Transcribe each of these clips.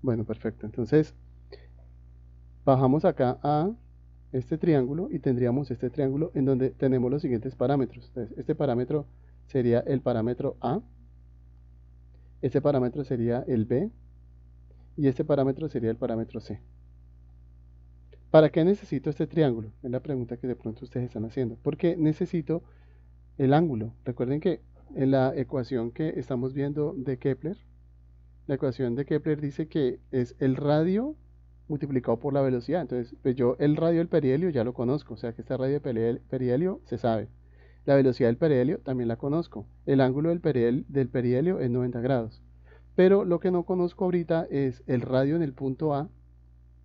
Bueno, perfecto. Entonces, bajamos acá a este triángulo y tendríamos este triángulo en donde tenemos los siguientes parámetros. Entonces, este parámetro sería el parámetro A, este parámetro sería el B y este parámetro sería el parámetro C. ¿Para qué necesito este triángulo? Es la pregunta que de pronto ustedes están haciendo. Porque necesito el ángulo. Recuerden que en la ecuación que estamos viendo de Kepler, la ecuación de Kepler dice que es el radio multiplicado por la velocidad. Entonces, pues yo el radio del perihelio ya lo conozco, o sea que este radio del perihelio se sabe. La velocidad del perihelio también la conozco. El ángulo del perihelio es 90 grados. Pero lo que no conozco ahorita es el radio en el punto A,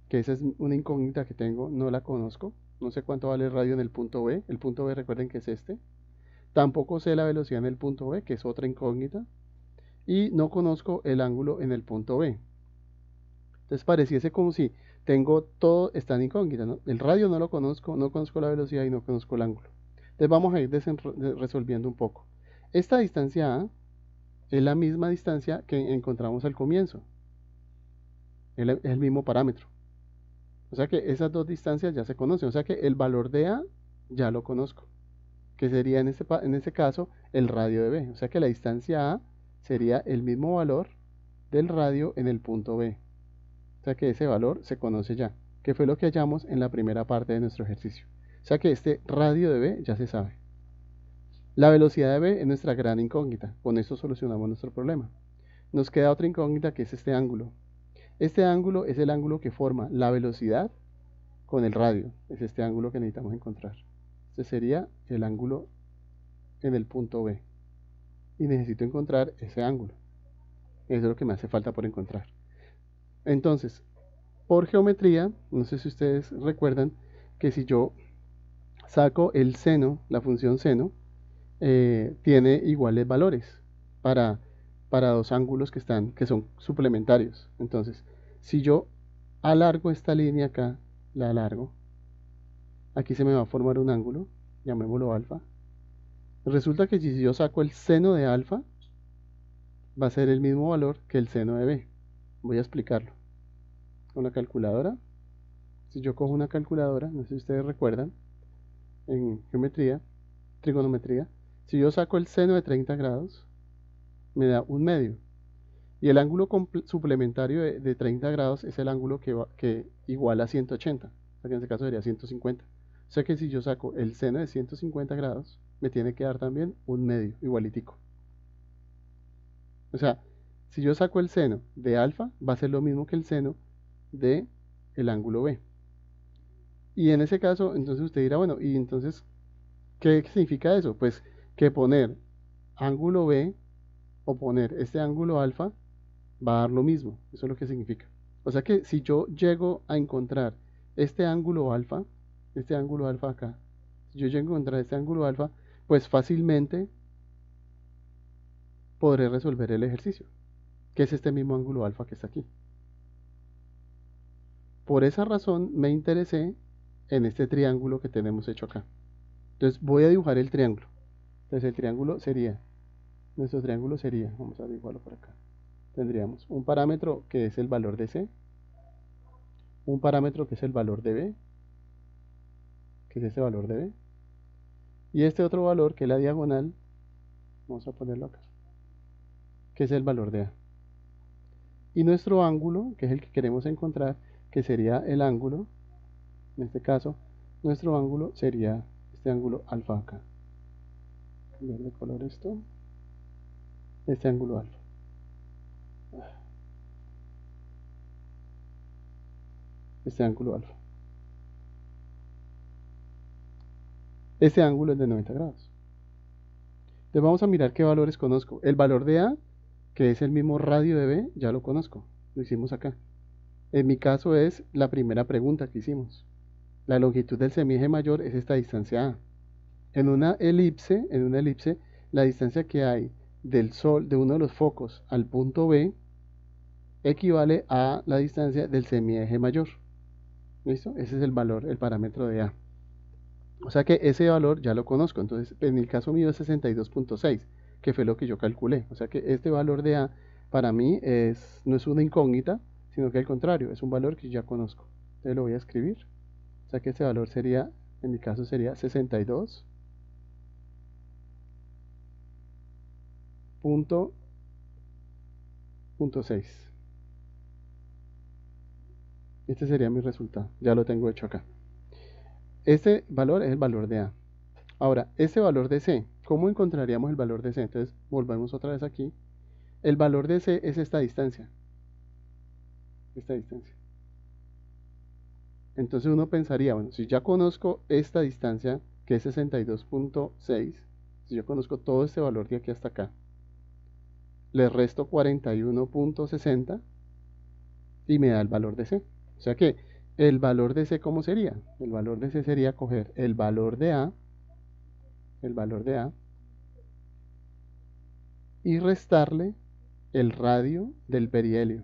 que esa es una incógnita que tengo, no la conozco. No sé cuánto vale el radio en el punto B. El punto B, recuerden que es este. Tampoco sé la velocidad en el punto B, que es otra incógnita. Y no conozco el ángulo en el punto B. Entonces pareciese como si tengo todo, está en incógnita, ¿no? El radio no lo conozco, no conozco la velocidad y no conozco el ángulo. Entonces vamos a ir resolviendo un poco. Esta distancia A es la misma distancia que encontramos al comienzo. Es el mismo parámetro. O sea que esas dos distancias ya se conocen. O sea que el valor de A ya lo conozco. Que sería en este caso el radio de B. O sea que la distancia A sería el mismo valor del radio en el punto B. O sea que ese valor se conoce ya, que fue lo que hallamos en la primera parte de nuestro ejercicio. O sea que este radio de B ya se sabe. La velocidad de B es nuestra gran incógnita. Con esto solucionamos nuestro problema. Nos queda otra incógnita que es este ángulo. Este ángulo es el ángulo que forma la velocidad con el radio. Es este ángulo que necesitamos encontrar. Este sería el ángulo en el punto B. Y necesito encontrar ese ángulo. Eso es lo que me hace falta por encontrar. Entonces, por geometría, no sé si ustedes recuerdan que si yo saco el seno, la función seno, tiene iguales valores para, para dos ángulos que son suplementarios. Entonces, si yo alargo esta línea acá, la alargo, aquí se me va a formar un ángulo, llamémoslo alfa. Resulta que si yo saco el seno de alfa, va a ser el mismo valor que el seno de b. Voy a explicarlo. Con la calculadora, si yo cojo una calculadora, no sé si ustedes recuerdan, en geometría, trigonometría, si yo saco el seno de 30 grados, me da un medio. Y el ángulo suplementario de 30 grados es el ángulo que iguala a 180. O sea que en este caso sería 150. O sea que si yo saco el seno de 150 grados, me tiene que dar también un medio, igualitico. O sea, si yo saco el seno de alfa, va a ser lo mismo que el seno de el ángulo B. Y en ese caso, entonces usted dirá, bueno, ¿y entonces qué significa eso? Pues que poner ángulo B o poner este ángulo alfa va a dar lo mismo. Eso es lo que significa. O sea que si yo llego a encontrar este ángulo alfa acá, si yo llego a encontrar este ángulo alfa, pues fácilmente podré resolver el ejercicio, que es este mismo ángulo alfa que está aquí. Por esa razón me interesé en este triángulo que tenemos hecho acá. Entonces voy a dibujar el triángulo. Entonces el triángulo sería, nuestro triángulo sería, vamos a dibujarlo por acá. Tendríamos un parámetro que es el valor de C, un parámetro que es el valor de B, que es este valor de B, y este otro valor que es la diagonal, vamos a ponerlo acá, que es el valor de A. Y nuestro ángulo, que es el que queremos encontrar, que sería el ángulo, en este caso, nuestro ángulo sería este ángulo alfa acá. Cambiar de color esto, este ángulo alfa. Este ángulo alfa. Este ángulo es de 90 grados. Entonces vamos a mirar qué valores conozco. El valor de A, que es el mismo radio de B, ya lo conozco. Lo hicimos acá. En mi caso es la primera pregunta que hicimos. La longitud del semieje mayor es esta distancia A. En una elipse, la distancia que hay del Sol, de uno de los focos al punto B, equivale a la distancia del semieje mayor. ¿Listo? Ese es el valor, el parámetro de A. O sea que ese valor ya lo conozco. Entonces, en el caso mío es 62.6, que fue lo que yo calculé. O sea que este valor de A para mí no es una incógnita, sino que al contrario, es un valor que ya conozco. Entonces lo voy a escribir. O sea que ese valor sería, en mi caso sería 62.6. Este sería mi resultado. Ya lo tengo hecho acá. Este valor es el valor de A. Ahora, ese valor de C, ¿cómo encontraríamos el valor de C? Entonces, volvemos otra vez aquí. El valor de C es esta distancia. Esta distancia. Entonces uno pensaría, bueno, si ya conozco esta distancia, que es 62.6, si yo conozco todo este valor de aquí hasta acá, le resto 41.60 y me da el valor de C. O sea que el valor de C, ¿cómo sería? El valor de C sería coger el valor de A, y restarle el radio del perihelio.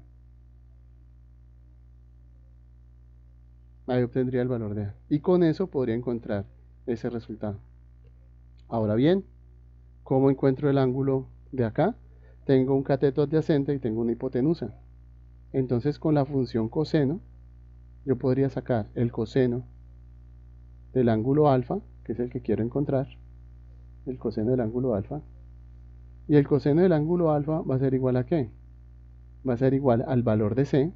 Ahí obtendría el valor de A. Y con eso podría encontrar ese resultado. Ahora bien, ¿cómo encuentro el ángulo de acá? Tengo un cateto adyacente y tengo una hipotenusa. Entonces con la función coseno, yo podría sacar el coseno del ángulo alfa, que es el que quiero encontrar, el coseno del ángulo alfa. Y el coseno del ángulo alfa va a ser igual a ¿qué? Va a ser igual al valor de C,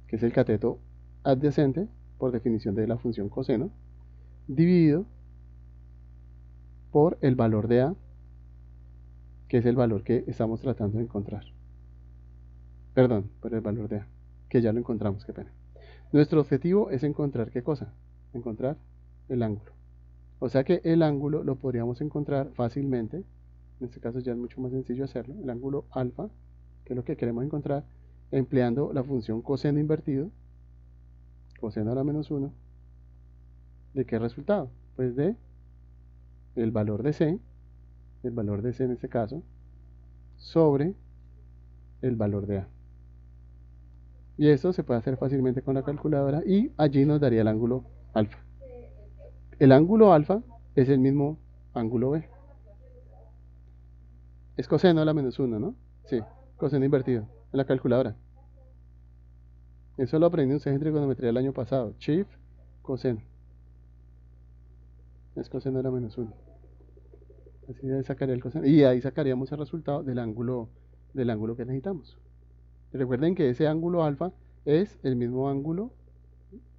que es el cateto adyacente, por definición de la función coseno, dividido por el valor de A, que es el valor que estamos tratando de encontrar. Perdón, por el valor de A, que ya lo encontramos, qué pena. Nuestro objetivo es encontrar ¿qué cosa? Encontrar el ángulo. O sea que el ángulo lo podríamos encontrar fácilmente, en este caso ya es mucho más sencillo hacerlo, el ángulo alfa, que es lo que queremos encontrar, empleando la función coseno invertido, coseno a la menos 1, ¿de qué resultado? Pues de el valor de C en este caso, sobre el valor de A. Y esto se puede hacer fácilmente con la calculadora y allí nos daría el ángulo alfa. El ángulo alfa es el mismo ángulo B. Es coseno a la menos 1, ¿no? Sí, coseno invertido en la calculadora. Eso lo aprendí en en trigonometría el año pasado. Shift, coseno. Es coseno a la menos 1. Así sacaría el coseno. Y ahí sacaríamos el resultado del ángulo que necesitamos. Recuerden que ese ángulo alfa es el mismo ángulo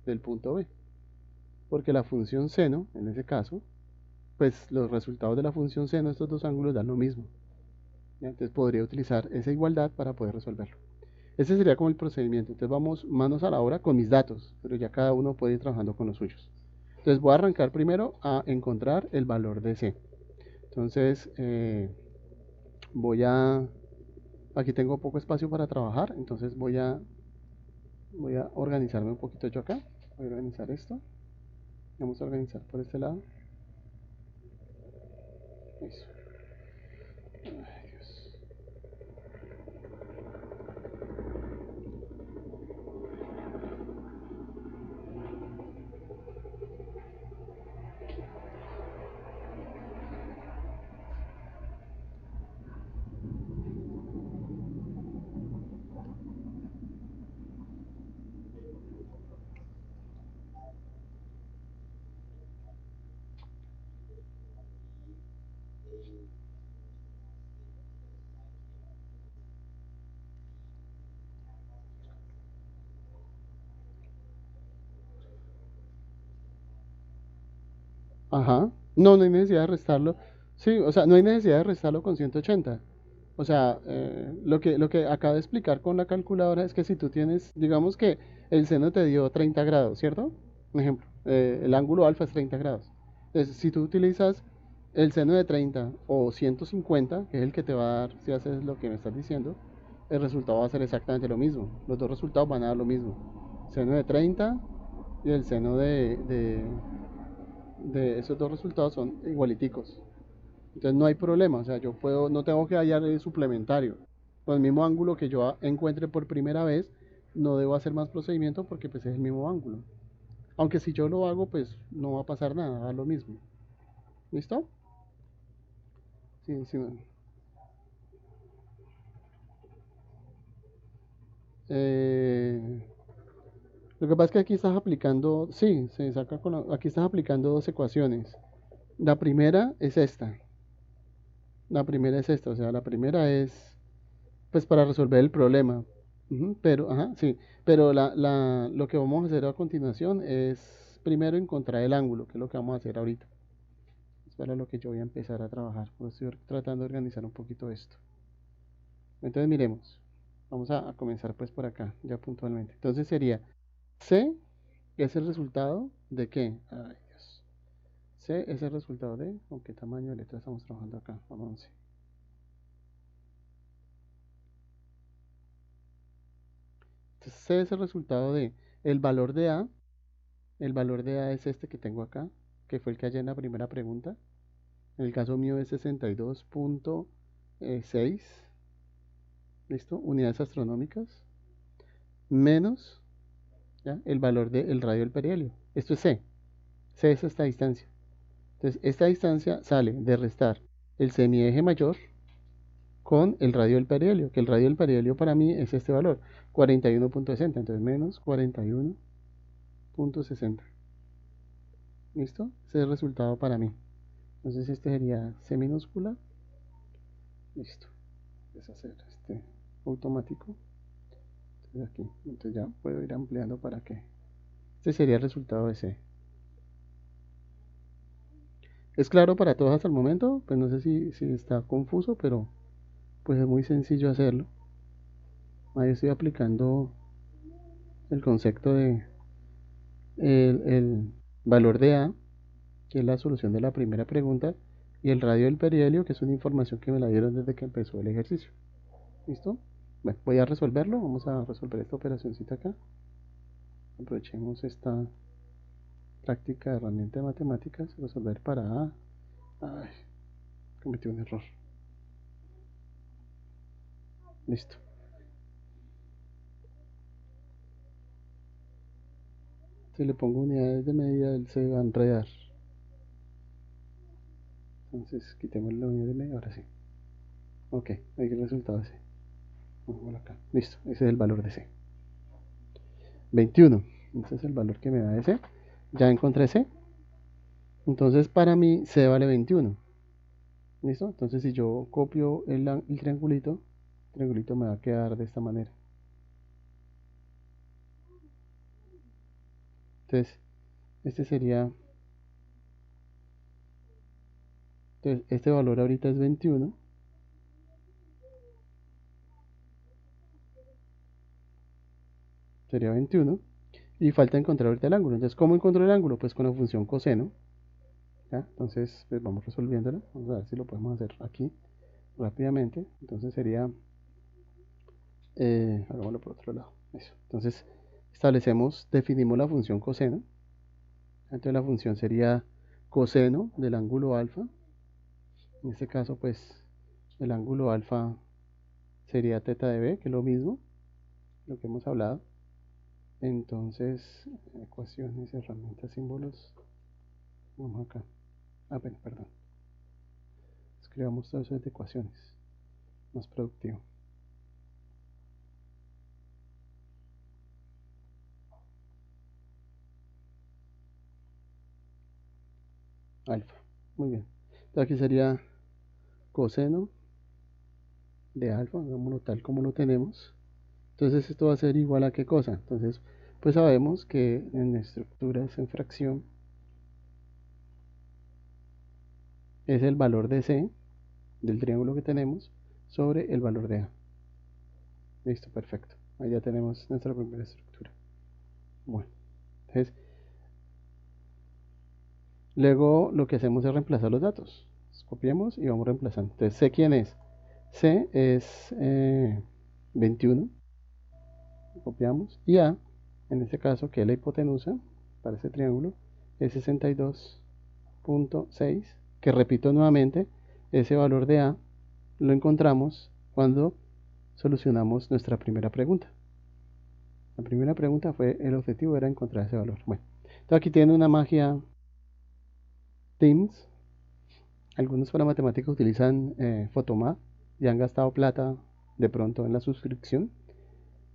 del punto B. Porque la función seno, en ese caso, pues los resultados de la función seno, estos dos ángulos dan lo mismo. ¿Ya? Entonces podría utilizar esa igualdad para poder resolverlo. Ese sería como el procedimiento. Entonces vamos manos a la obra con mis datos, pero ya cada uno puede ir trabajando con los suyos. Entonces voy a arrancar primero a encontrar el valor de C. Entonces aquí tengo poco espacio para trabajar, entonces voy a organizarme un poquito yo acá. Voy a organizar esto. Vamos a organizar por este lado. Eso. Ay, Dios. Ajá. No, no hay necesidad de restarlo. Sí, o sea, no hay necesidad de restarlo con 180. O sea, lo que acabo de explicar con la calculadora es que si tú tienes, digamos que el seno te dio 30 grados, ¿cierto? Un ejemplo, el ángulo alfa es 30 grados. Entonces, si tú utilizas el seno de 30 o 150, que es el que te va a dar, si haces lo que me estás diciendo, el resultado va a ser exactamente lo mismo. Los dos resultados van a dar lo mismo. Seno de 30 y el seno de esos dos resultados son igualiticos. Entonces no hay problema, o sea, no tengo que hallar el suplementario. Con el mismo ángulo que yo encuentre por primera vez, no debo hacer más procedimiento porque pues es el mismo ángulo. Aunque si yo lo hago, pues no va a pasar nada, va a dar lo mismo. ¿Listo? Sí, sí. Eh, lo que pasa es que aquí estás aplicando, sí, se saca aquí estás aplicando dos ecuaciones. La primera es esta. La primera es esta, o sea, la primera es pues para resolver el problema. Ujú, pero, ajá, sí, pero lo que vamos a hacer a continuación es primero encontrar el ángulo, que es lo que vamos a hacer ahorita. Es para lo que yo voy a empezar a trabajar. Pues estoy tratando de organizar un poquito esto. Entonces miremos. Vamos a comenzar pues por acá, ya puntualmente. Entonces sería C es el resultado de qué? Ay, Dios. C es el resultado de, ¿con qué tamaño de letra estamos trabajando acá? Con 11. Entonces C es el resultado de el valor de A. El valor de A es este que tengo acá, que fue el que hallé en la primera pregunta. En el caso mío es 62.6. ¿Listo? Unidades astronómicas. Menos, ¿ya? El valor del radio del perihelio. Esto es C. C es esta distancia. Entonces, esta distancia sale de restar el semieje mayor con el radio del perihelio, que el radio del perihelio para mí es este valor, 41.60. Entonces, menos 41.60. ¿Listo? Ese es el resultado para mí. Entonces, este sería C minúscula. Listo. Deshacer este automático. Entonces, aquí. Entonces, ya puedo ir ampliando para que. Este sería el resultado de C. ¿Es claro para todos hasta el momento? Pues no sé si está confuso, pero pues es muy sencillo hacerlo. Ahí estoy aplicando el concepto de el valor de A, que es la solución de la primera pregunta, y el radio del perihelio, que es una información que me la dieron desde que empezó el ejercicio. ¿Listo? Bueno, voy a resolverlo. Vamos a resolver esta operacióncita acá. Aprovechemos esta práctica de herramienta de matemáticas. Resolver para A. Ay, cometí un error. Listo. Si le pongo unidades de medida, él se va a enredar. Entonces, quitemos la unidad de medida. Ahora sí. Ok, ahí el resultado es C. Vamos acá. Listo, ese es el valor de C. 21. Ese es el valor que me da de C. Ya encontré C. Entonces, para mí, C vale 21. ¿Listo? Entonces, si yo copio el triangulito me va a quedar de esta manera. Entonces, este sería. Entonces, este valor ahorita es 21. Sería 21. Y falta encontrar ahorita el ángulo. Entonces, ¿cómo encuentro el ángulo? Pues con la función coseno. ¿Ya? Entonces, pues vamos resolviéndolo. Vamos a ver si lo podemos hacer aquí rápidamente. Entonces sería, hagámoslo por otro lado. Eso. Entonces, definimos la función coseno. Entonces la función sería coseno del ángulo alfa. En este caso, pues, el ángulo alfa sería teta de b, que es lo mismo, lo que hemos hablado. Entonces, ecuaciones, herramientas, símbolos. Vamos acá. Bueno, perdón. Escribamos todo eso de ecuaciones. Más productivo. Alfa. Muy bien. Entonces aquí sería coseno de alfa, hagámoslo tal como lo tenemos. Entonces esto va a ser igual a qué cosa. Entonces, pues sabemos que en estructuras en fracción es el valor de C del triángulo que tenemos sobre el valor de A. Listo, perfecto. Ahí ya tenemos nuestra primera estructura. Bueno, entonces luego lo que hacemos es reemplazar los datos. Copiamos y vamos reemplazando. Entonces, C quién es. C es 21. Copiamos. Y A, en este caso, que es la hipotenusa para este triángulo, es 62.6, que repito nuevamente, ese valor de A lo encontramos cuando solucionamos nuestra primera pregunta. La primera pregunta fue, el objetivo era encontrar ese valor. Bueno, entonces aquí tiene una magia Teams. Algunos para matemáticas utilizan Photomath y han gastado plata de pronto en la suscripción.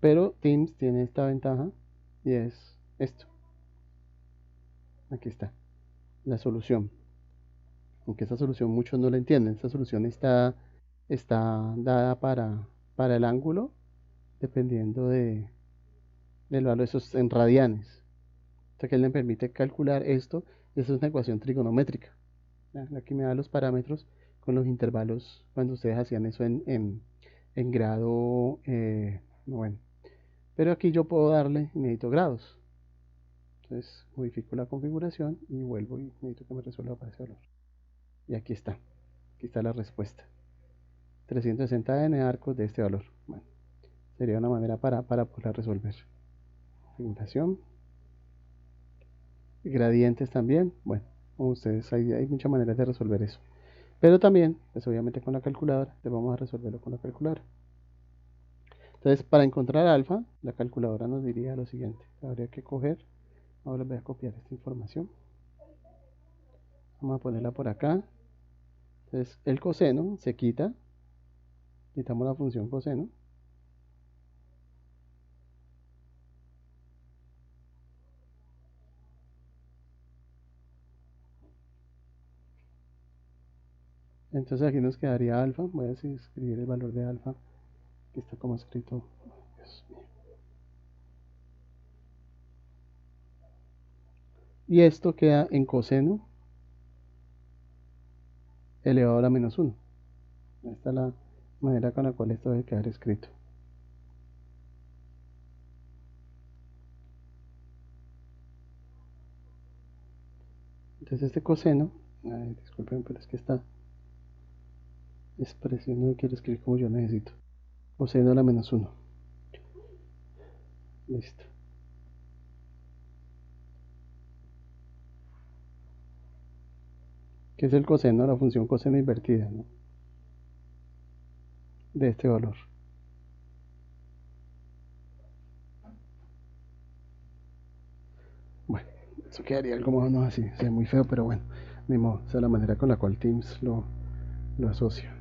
Pero Teams tiene esta ventaja y es esto. Aquí está, la solución. Aunque esta solución muchos no la entienden. Esta solución está dada para el ángulo dependiendo del valor de esos en radianes. O sea que él le permite calcular esto. Esto es una ecuación trigonométrica. Aquí me da los parámetros con los intervalos cuando ustedes hacían eso en grado, bueno. Pero aquí yo puedo darle, necesito grados. Entonces modifico la configuración y vuelvo y necesito que me resuelva para ese valor. Y aquí está la respuesta. 360 n arcos de este valor. Bueno, sería una manera para poder resolver. Configuración. Gradientes también. Bueno, como ustedes, hay muchas maneras de resolver eso. Pero también, pues obviamente con la calculadora, le vamos a resolverlo con la calculadora. Entonces, para encontrar alfa, la calculadora nos diría lo siguiente. Habría que coger, ahora voy a copiar esta información. Vamos a ponerla por acá. Entonces, el coseno se quita. Quitamos la función coseno. Entonces aquí nos quedaría alfa. Voy a escribir el valor de alfa. Que está como escrito. Dios mío. Y esto queda en coseno elevado a la menos 1. Esta es la manera con la cual esto debe quedar escrito. Entonces este coseno, disculpen, pero es que esta expresión no quiero escribir como yo necesito. Coseno a la menos 1. Listo. ¿Qué es el coseno? La función coseno invertida, ¿no? De este valor. Bueno, eso quedaría algo más o menos así. O sea, muy feo, pero bueno, ni modo. Esa es la manera con la cual Teams lo asocia.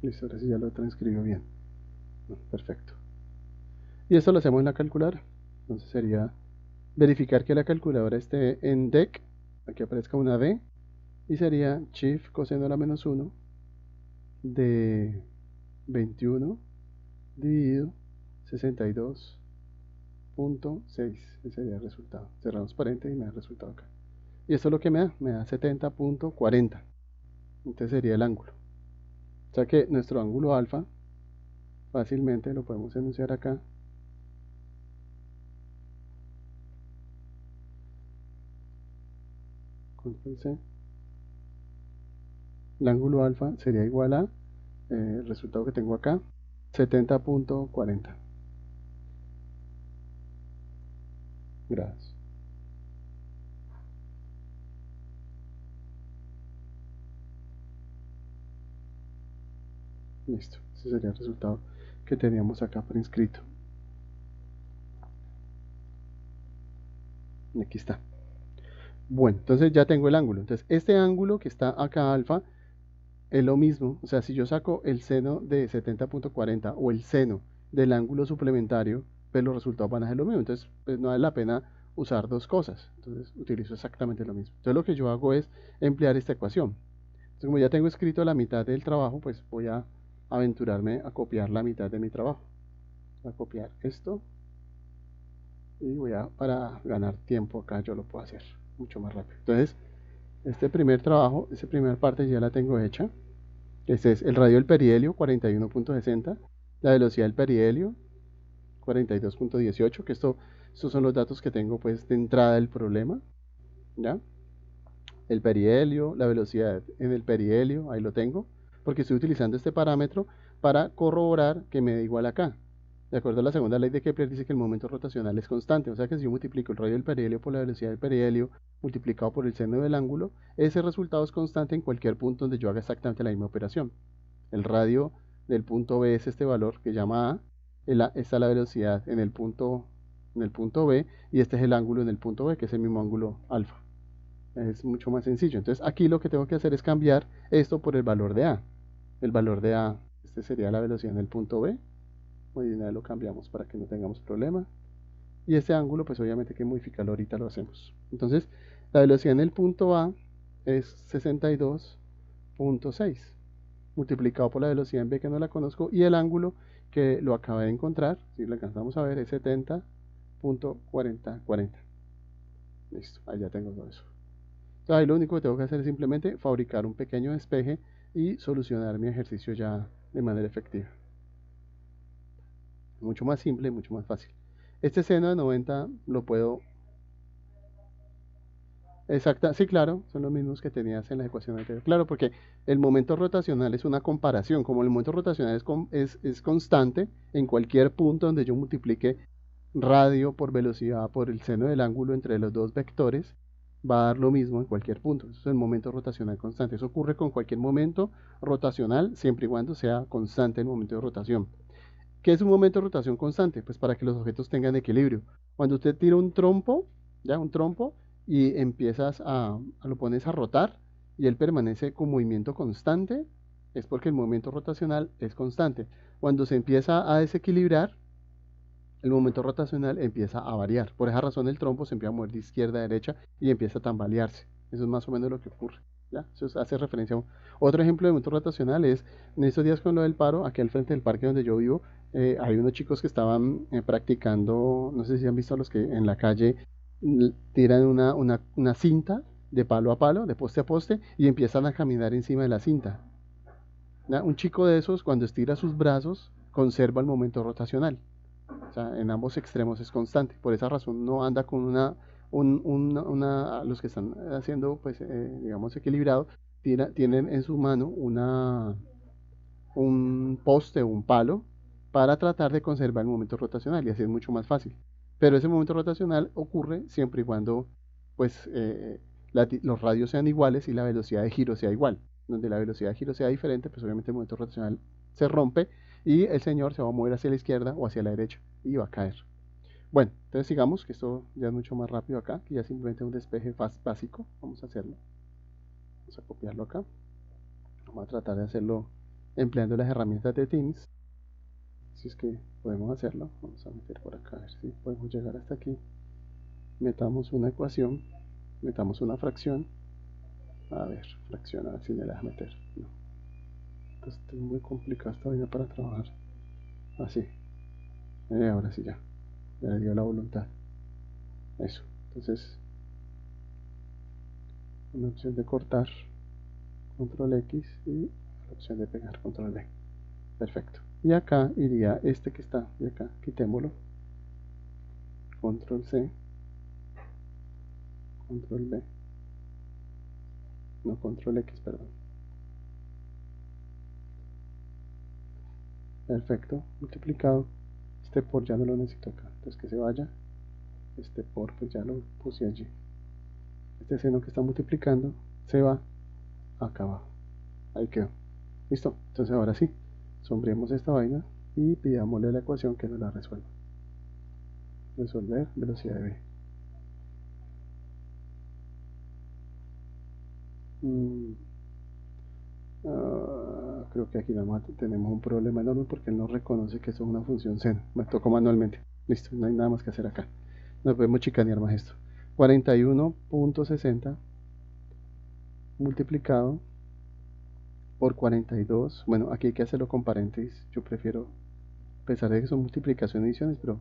Listo, ahora sí ya lo transcribió bien. Perfecto. Y esto lo hacemos en la calculadora. Entonces sería verificar que la calculadora esté en DEC. Aquí aparezca una D. Y sería Shift coseno a la menos 1 de 21 dividido 62.6. Ese sería el resultado. Cerramos paréntesis y me da el resultado acá. Y esto es lo que me da 70.40. Entonces sería el ángulo. O sea que nuestro ángulo alfa fácilmente lo podemos enunciar acá. Control C. El ángulo alfa sería igual a el resultado que tengo acá, 70.40 grados. Listo, ese sería el resultado que teníamos acá preinscrito. Y aquí está. Bueno, entonces ya tengo el ángulo. Entonces, este ángulo que está acá alfa es lo mismo. O sea, si yo saco el seno de 70.40 o el seno del ángulo suplementario, pues los resultados van a ser lo mismo. Entonces, pues no vale la pena usar dos cosas. Entonces, utilizo exactamente lo mismo. Entonces, lo que yo hago es emplear esta ecuación. Entonces, como ya tengo escrito la mitad del trabajo, pues voy a aventurarme a copiar la mitad de mi trabajo. Voy a copiar esto y para ganar tiempo acá, yo lo puedo hacer mucho más rápido. Entonces, este primer trabajo, esta primera parte ya la tengo hecha. Este es el radio del perihelio, 41.60, la velocidad del perihelio, 42.18, que estos son los datos que tengo pues de entrada del problema, ¿ya? El perihelio, la velocidad en el perihelio, ahí lo tengo, porque estoy utilizando este parámetro para corroborar que me da igual acá. De acuerdo a la segunda ley de Kepler, dice que el momento rotacional es constante, o sea que si yo multiplico el radio del perihelio por la velocidad del perihelio multiplicado por el seno del ángulo, ese resultado es constante en cualquier punto donde yo haga exactamente la misma operación. El radio del punto B es este valor que llama A, esta es la velocidad en el punto en el punto B, y este es el ángulo en el punto B, que es el mismo ángulo alfa. Es mucho más sencillo. Entonces aquí lo que tengo que hacer es cambiar esto por el valor de A. El valor de A, este sería la velocidad en el punto B. Muy bien, lo cambiamos para que no tengamos problema. Y este ángulo, pues obviamente hay que modificarlo, ahorita lo hacemos. Entonces, la velocidad en el punto A es 62.6 multiplicado por la velocidad en B, que no la conozco, y el ángulo que lo acabé de encontrar, si lo alcanzamos a ver, es 70.4040. Listo, ahí ya tengo todo eso. Entonces ahí lo único que tengo que hacer es simplemente fabricar un pequeño despeje y solucionar mi ejercicio ya de manera efectiva. Mucho más simple, mucho más fácil. Este seno de 90 lo puedo... Exacta, sí, claro, son los mismos que tenías en la ecuación anterior. Claro, porque el momento rotacional es una comparación. Como el momento rotacional es constante, en cualquier punto donde yo multiplique radio por velocidad por el seno del ángulo entre los dos vectores, va a dar lo mismo en cualquier punto. Eso es el momento rotacional constante. Eso ocurre con cualquier momento rotacional, siempre y cuando sea constante el momento de rotación. ¿Qué es un momento de rotación constante? Pues para que los objetos tengan equilibrio. Cuando usted tira un trompo, ya un trompo, y empiezas lo pones a rotar y él permanece con movimiento constante, es porque el movimiento rotacional es constante. Cuando se empieza a desequilibrar, el momento rotacional empieza a variar. Por esa razón el trompo se empieza a mover de izquierda a derecha y empieza a tambalearse. Eso es más o menos lo que ocurre. ¿Ya? Eso hace referencia a otro ejemplo de momento rotacional es en estos días con lo del paro, aquí al frente del parque donde yo vivo, hay unos chicos que estaban practicando, no sé si han visto a los que en la calle tiran una cinta de palo a palo, de poste a poste, y empiezan a caminar encima de la cinta. ¿Ya? Un chico de esos, cuando estira sus brazos, conserva el momento rotacional. O sea, en ambos extremos es constante. Por esa razón no anda con los que están haciendo, pues, digamos, equilibrado, tienen en su mano un poste o un palo para tratar de conservar el momento rotacional y así es mucho más fácil. Pero ese momento rotacional ocurre siempre y cuando, pues, los radios sean iguales y la velocidad de giro sea igual. Donde la velocidad de giro sea diferente, pues obviamente el momento rotacional se rompe y el señor se va a mover hacia la izquierda o hacia la derecha y va a caer. Bueno, entonces sigamos, que esto ya es mucho más rápido acá, que ya simplemente un despeje básico. Vamos a hacerlo. Vamos a copiarlo acá. Vamos a tratar de hacerlo empleando las herramientas de Teams. Si es que podemos hacerlo, vamos a meter por acá, a ver si podemos llegar hasta aquí. Metamos una ecuación, metamos una fracción. A ver, fracción, a ver si me la deja meter. No. Pues es muy complicado esta vaina para trabajar. Así. Ahora sí ya. Ya le dio la voluntad. Eso. Entonces, una opción de cortar, control X, y la opción de pegar, control V. Perfecto. Y acá iría este que está de acá, quitémoslo. Control C, control V. No, control X, perdón. Perfecto, multiplicado. Este por ya no lo necesito acá, entonces que se vaya. Este por pues ya lo puse allí. Este seno que está multiplicando se va acá abajo. Ahí quedó. Listo. Entonces ahora sí, sombreemos esta vaina y pidámosle la ecuación que nos la resuelva. Resolver velocidad de V. Creo que aquí tenemos un problema enorme porque él no reconoce que eso es una función seno. Me tocó manualmente. Listo, no hay nada más que hacer acá. No podemos chicanear más esto. 41.60 multiplicado por 42. Bueno, aquí hay que hacerlo con paréntesis. Yo prefiero, a pesar de que son multiplicaciones y adiciones, pero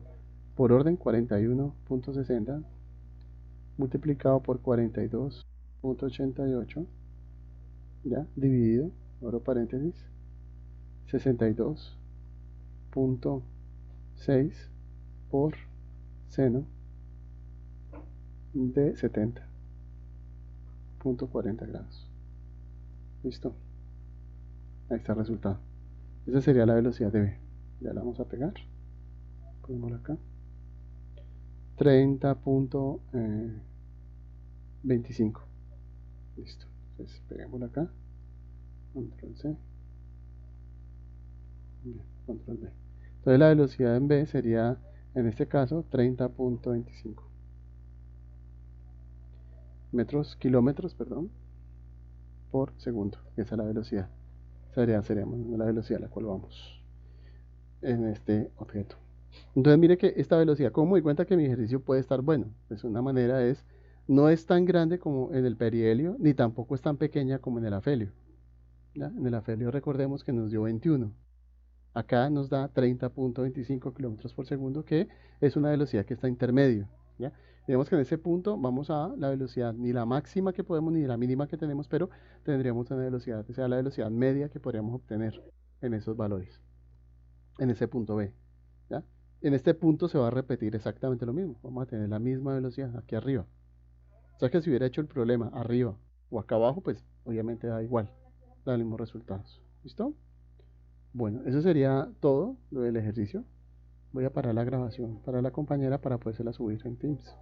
por orden 41.60 multiplicado por 42.88, ya, dividido, abro paréntesis, 62.6 por seno de 70.40 grados. Listo. Ahí está el resultado. Esa sería la velocidad de V. Ya la vamos a pegar. Pongámosla acá. 30.25. Listo. Entonces peguémosla acá. Control C. Bien, control V. Entonces la velocidad en V sería En este caso, 30.25 kilómetros, perdón, por segundo, que esa es la velocidad. Seríamos la velocidad a la cual vamos en este objeto. Entonces mire que esta velocidad, ¿cómo me doy cuenta que mi ejercicio puede estar bueno? Pues una manera es, no es tan grande como en el perihelio, ni tampoco es tan pequeña como en el afelio. ¿Ya? En el afelio recordemos que nos dio 21. Acá nos da 30.25 kilómetros por segundo, que es una velocidad que está intermedio. ¿Ya? Digamos que en ese punto vamos a la velocidad, ni la máxima que podemos, ni la mínima que tenemos, pero tendríamos una velocidad, o sea, la velocidad media que podríamos obtener en esos valores, en ese punto B. ¿Ya? En este punto se va a repetir exactamente lo mismo. Vamos a tener la misma velocidad aquí arriba. O sea que si hubiera hecho el problema arriba o acá abajo, pues obviamente da igual, da los mismos resultados. ¿Listo? Bueno, eso sería todo lo del ejercicio. Voy a parar la grabación para la compañera para podérsela subir en Teams.